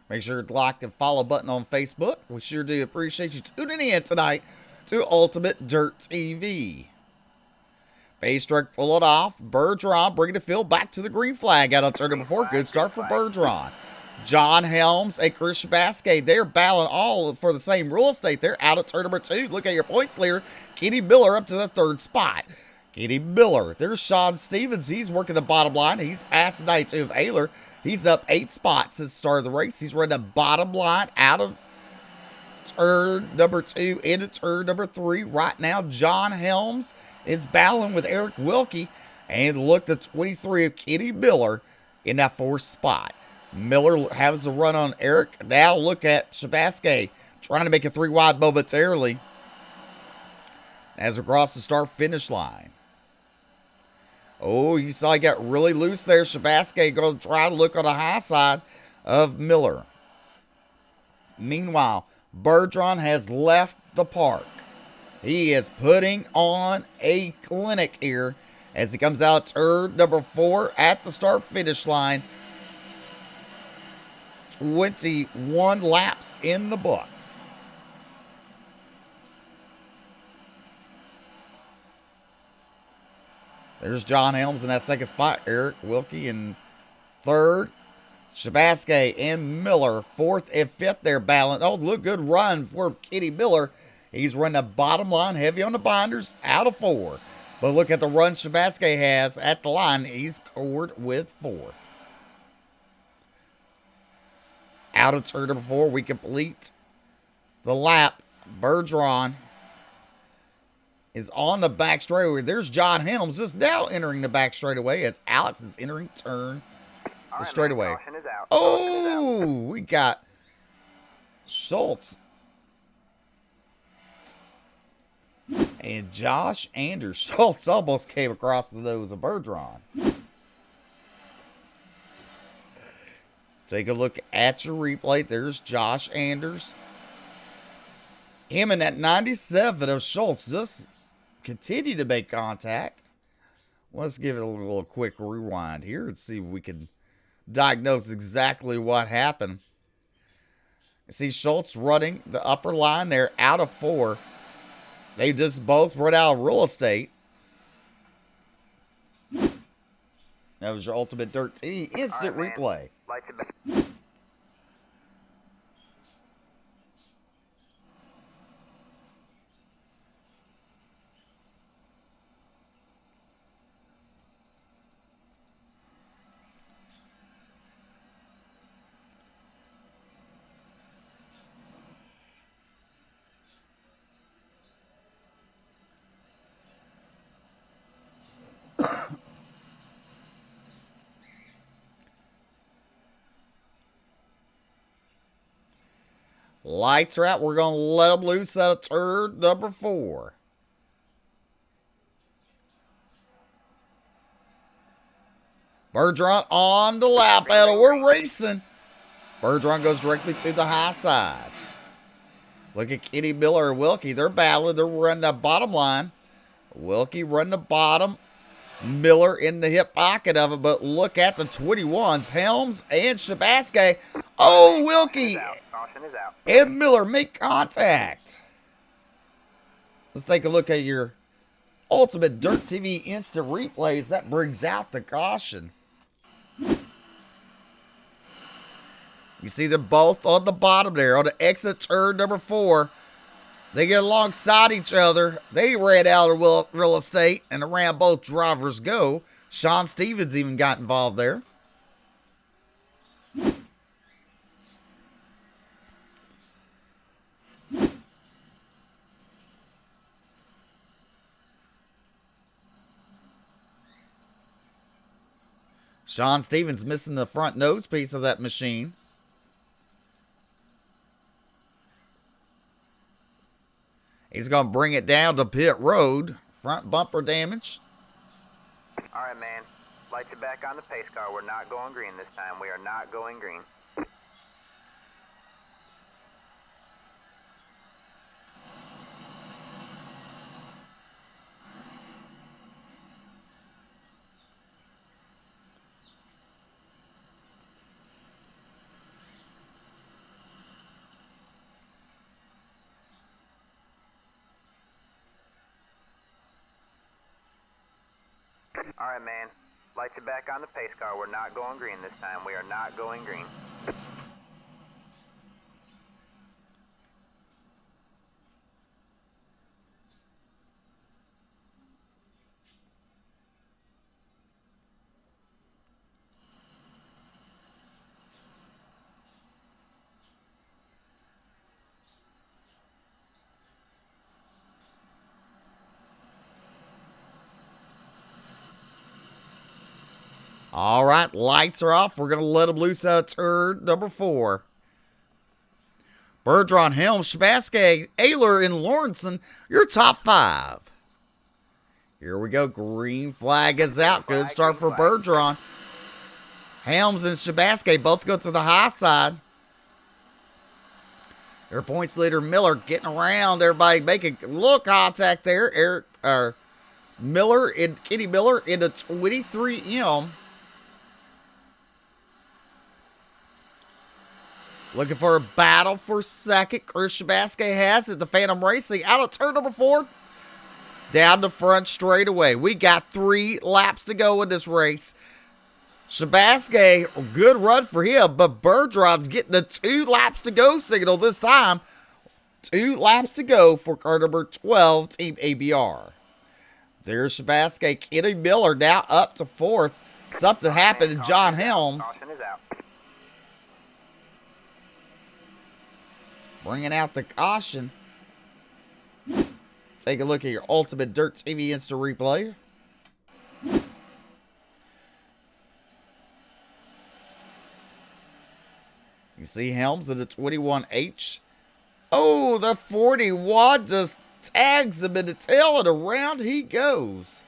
Make sure to like and follow button on Facebook. We sure do appreciate you tuning in tonight to Ultimate Dirt TV. Base truck pull it off. Bergeron bringing the field back to the green flag out on turn number 4. Good start for Bergeron. John Helms and Chris Vasquez, they're battling all for the same real estate. They're out of turn number 2. Look at your points leader. Kenny Miller up to the 3rd spot. Kenny Miller. There's Sean Stevens. He's working the bottom line. He's past the 92 of Ayler. He's up 8 spots since the start of the race. He's running the bottom line out of turn number 2 into turn number 3. Right now, John Helms is battling with Eric Wilkie. And look, the 23 of Kenny Miller in that 4th spot. Miller has a run on Eric. Now look at Shabasky trying to make a 3 wide momentarily as we cross the start-finish line. Oh, you saw he got really loose there. Shabasky going to try to look on the high side of Miller. Meanwhile, Bergeron has left the park. He is putting on a clinic here as he comes out turn number 4 at the start-finish line. 21 laps in the books. There's John Helms in that 2nd spot. Eric Wilkie in 3rd. Shabasky and Miller 4th and 5th there battling. Oh, look, good run for Kenny Miller. He's running the bottom line, heavy on the binders, out of 4. But look at the run Shabasky has at the line. He's scored with 4th. Out of turn number 4, we complete the lap. Bergeron is on the back straightaway. There's John Helms just now entering the back straightaway as Alex is entering turn the straightaway. Oh, we got Schultz and Josh Anders. Schultz almost came across the nose of Bergeron. Take a look at your replay. There's Josh Anders. Him and that 97 of Schultz just continue to make contact. Let's give it a little quick rewind here and see if we can diagnose exactly what happened. You see Schultz running the upper line there out of 4. They just both run out of real estate. That was your Ultimate Dirt TV instant replay.
Lights you back.
Lights are out. We're going to let them loose out of turn number 4. Bergeron on the lap pedal. We're racing. Bergeron goes directly to the high side. Look at Kenny Miller and Wilkie. They're battling. They're running the bottom line. Wilkie running the bottom. Miller in the hip pocket of it. But look at the 21s. Helms and Shabasky. Oh, Wilkie and Miller make contact. Let's take a look at your Ultimate Dirt TV instant replays. That brings out the caution. You see them both on the bottom there on the exit turn number 4. They get alongside each other. They ran out of real estate and around both drivers go. Sean Stevens even got involved there. Sean Stevens missing the front nose piece of that machine. He's going to bring it down to pit road. Front bumper damage.
All right, man. Lights are back on the pace car. We're not going green this time. We are not going green. All right, man. Lights are back on the pace car. We're not going green this time. We are not going green.
All right, lights are off. We're going to let them loose out of turn number 4. Bergeron, Helms, Shabaskay, Ayler, and Lawrenson, your top 5. Here we go. Green flag is out. Good start for Bergeron. Helms and Shabaskay both go to the high side. Their points leader, Miller, getting around. Everybody making a little contact there. Miller and Kenny Miller in the 23M. Looking for a battle for second. Chris Shabaskay has it. The Phantom Racing out of turn number 4. Down the front straightaway. We got 3 laps to go in this race. Shabaskay, good run for him, but Bergeron's getting the 2 laps to go signal this time. 2 laps to go for car number 12, Team ABR. There's Shabaskay. Kenny Miller now up to 4th. Something happened to John Helms.
Caution is out.
Bringing out the caution. Take a look at your Ultimate Dirt TV Instant Replay. You see Helms in the 21H. Oh, the 41 just tags him in the tail and around he goes.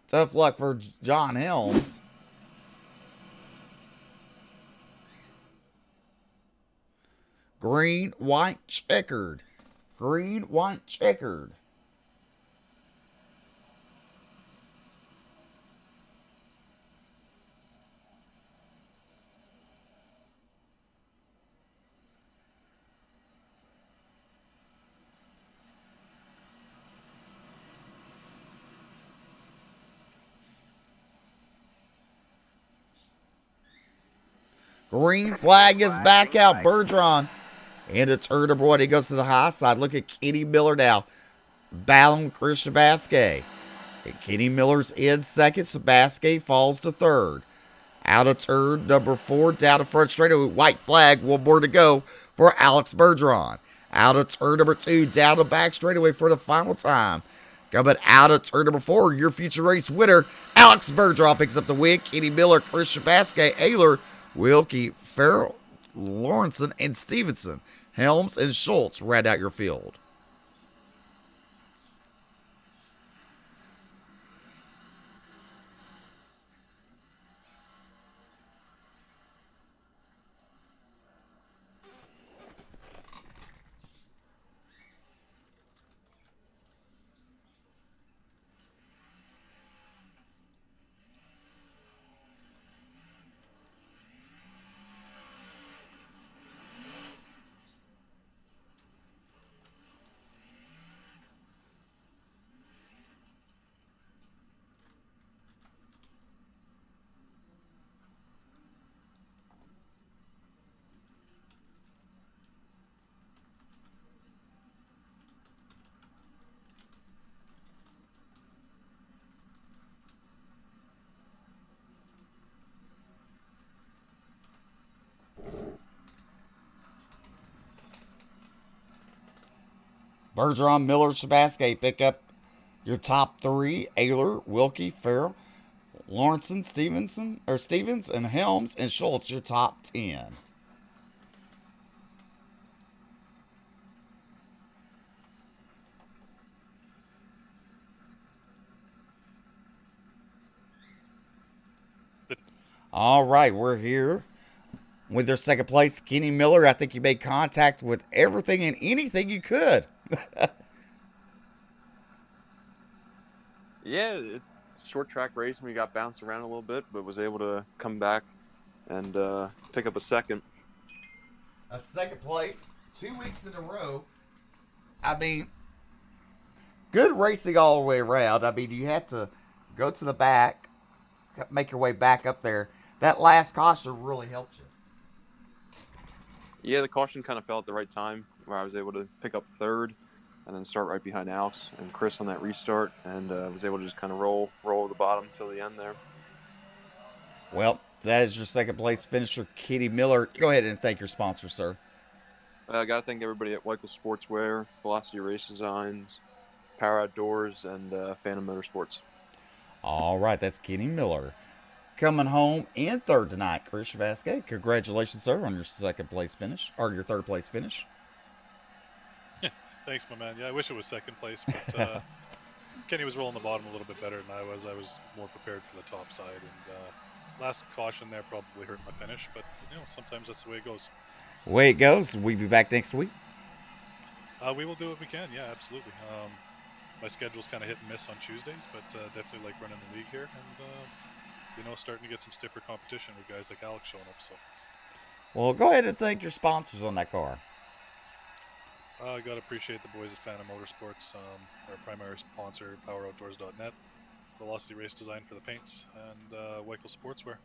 Tough luck for John Helms. Green, white, checkered. Green, white, checkered. Green flag is back out. Bergeron into turn number 1. He goes to the high side. Look at Kenny Miller now. Battling Chris Shabaskay. Kenny Miller's in second. Shabaskay falls to 3rd. Out of turn number 4. Down the front straightaway. White flag. 1 more to go for Alex Bergeron. Out of turn number 2. Down the back straightaway for the final time. Coming out of turn number 4. Your future race winner, Alex Bergeron, picks up the win. Kenny Miller, Chris Shabaskay, Ayler, Wilkie, Farrell, Lawrenson, and Stevenson. Helms and Schultz round out your field. Bergeron, Miller, Shabasky pick up your top 3. Ayler, Wilkie, Farrell, Lawrenson, Stevens, and Helms, and Schultz, your top 10. All right, we're here with their second place, Kenny Miller. I think you made contact with everything and anything you could.
Yeah, short track race, and we got bounced around a little bit, but was able to come back and pick up a second.
A second place, 2 weeks in a row. I mean, good racing all the way around. I mean, you had to go to the back, make your way back up there. That last caution really helped you.
Yeah, the caution kind of fell at the right time, where I was able to pick up third and then start right behind Alex and Chris on that restart, and was able to just kind of roll the bottom till the end there.
Well, that is your second place finisher, Kenny Miller. Go ahead and thank your sponsor, sir.
I got to thank everybody at Weichel Sportswear, Velocity Race Designs, Power Outdoors, and Phantom Motorsports.
All right, that's Kenny Miller. Coming home in third tonight, Chris Shabasky. Congratulations, sir, on your second place finish, or your third place finish.
Thanks, my man. Yeah, I wish it was second place, but Kenny was rolling the bottom a little bit better than I was. I was more prepared for the top side, and last caution there probably hurt my finish, but sometimes that's the way it goes.
Way it goes. We'll be back next week.
We will do what we can. Yeah, absolutely. My schedule's kind of hit and miss on Tuesdays, but definitely like running the league here, and starting to get some stiffer competition with guys like Alex showing up. So,
well, go ahead and thank your sponsors on that car.
I got to appreciate the boys at Phantom Motorsports, our primary sponsor, PowerOutdoors.net, Velocity Race Design for the paints, and Weichel Sportswear.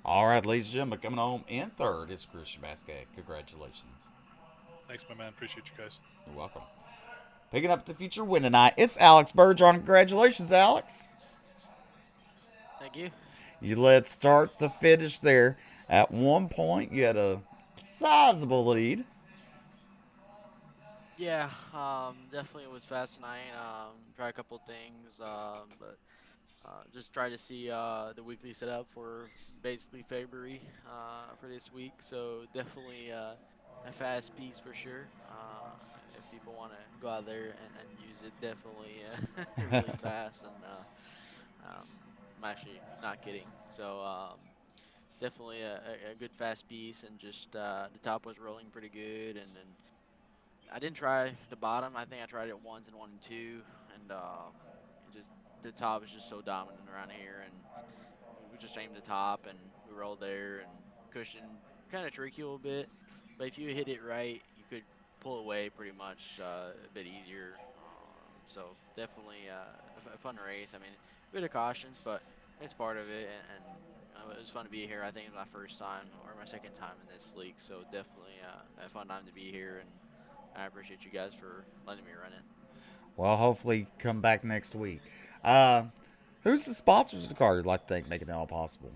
All right, ladies and gentlemen, coming home in third is Chris Shabasky. Congratulations.
Thanks, my man. Appreciate you guys.
You're welcome. Picking up the feature win tonight, it's Alex Bergeron. Congratulations, Alex.
Thank you.
You led start to finish there. At one point, you had a sizable lead.
Yeah, definitely was fast tonight. Try a couple things, but just try to see the weekly setup for basically February for this week. So definitely a fast piece for sure. If people want to go out there and use it, definitely really fast. And I'm actually not kidding. So definitely a good fast piece, and just the top was rolling pretty good, and then I didn't try the bottom. I think I tried it once and 1 and 2, and just the top is just so dominant around here, and we just aimed the top and we rolled there, and cushion kind of tricky a little bit, but if you hit it right, you could pull away pretty much a bit easier. So definitely a fun race. I mean, a bit of cautions, but it's part of it, and it was fun to be here. I think it was my first time or my second time in this league, so definitely a fun time to be here, and I appreciate you guys for letting me run it.
Well, hopefully come back next week. Who's the sponsors of the car you'd like to thank, making it all possible?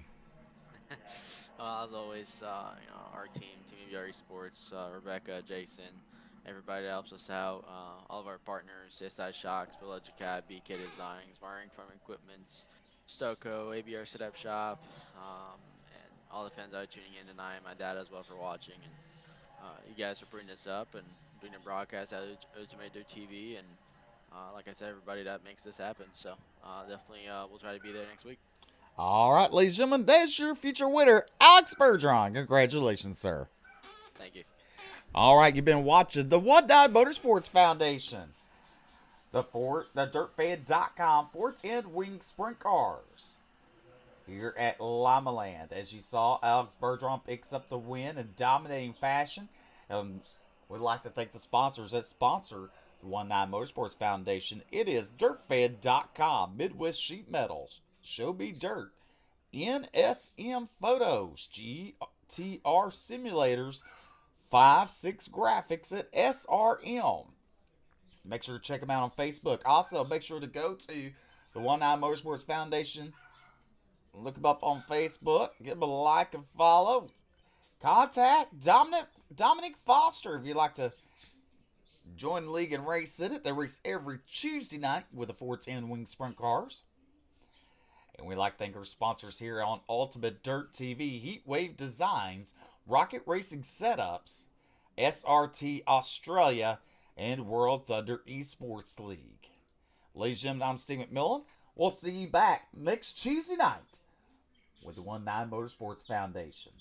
As always, our team, Team EBRE Sports, Rebecca, Jason, everybody that helps us out, all of our partners, SI Shocks, Village Cab, BK Designs, Wiring Farm Equipments, Stoco, ABR Setup Shop, and all the fans that are tuning in tonight, my dad as well for watching, and you guys are putting this up and doing a broadcast at Ultimate TV, and like I said, everybody that makes this happen. So definitely we'll try to be there next week.
All right, ladies and gentlemen, there's your future winner, Alex Bergeron. Congratulations, sir.
Thank you.
All right, you've been watching the ONE9 Motorsports Foundation, the DirtFan.com 410 Wing Sprint Cars here at Limaland. As you saw, Alex Bergeron picks up the win in dominating fashion. We'd like to thank the sponsors that sponsor the ONE9 Motorsports Foundation. It is DirtFan.com, Midwest Sheet Metals, Show Me Dirt, NSM Photos, GTR Simulators, 5-6 Graphics, and SRM. Make sure to check them out on Facebook. Also, make sure to go to the ONE9 Motorsports Foundation. Look them up on Facebook. Give them a like and follow. Contact Dominic Foster if you'd like to Join the league and race in it. They race every Tuesday night with the 410 Wing Sprint cars. And we'd like to thank our sponsors here on Ultimate Dirt TV, Heatwave Designs, Rocket Racing Setups, SRT Australia, and World Thunder Esports League. Ladies and gentlemen, I'm Steve McMillan. We'll see you back next Tuesday night with the ONE9 Motorsports Foundation.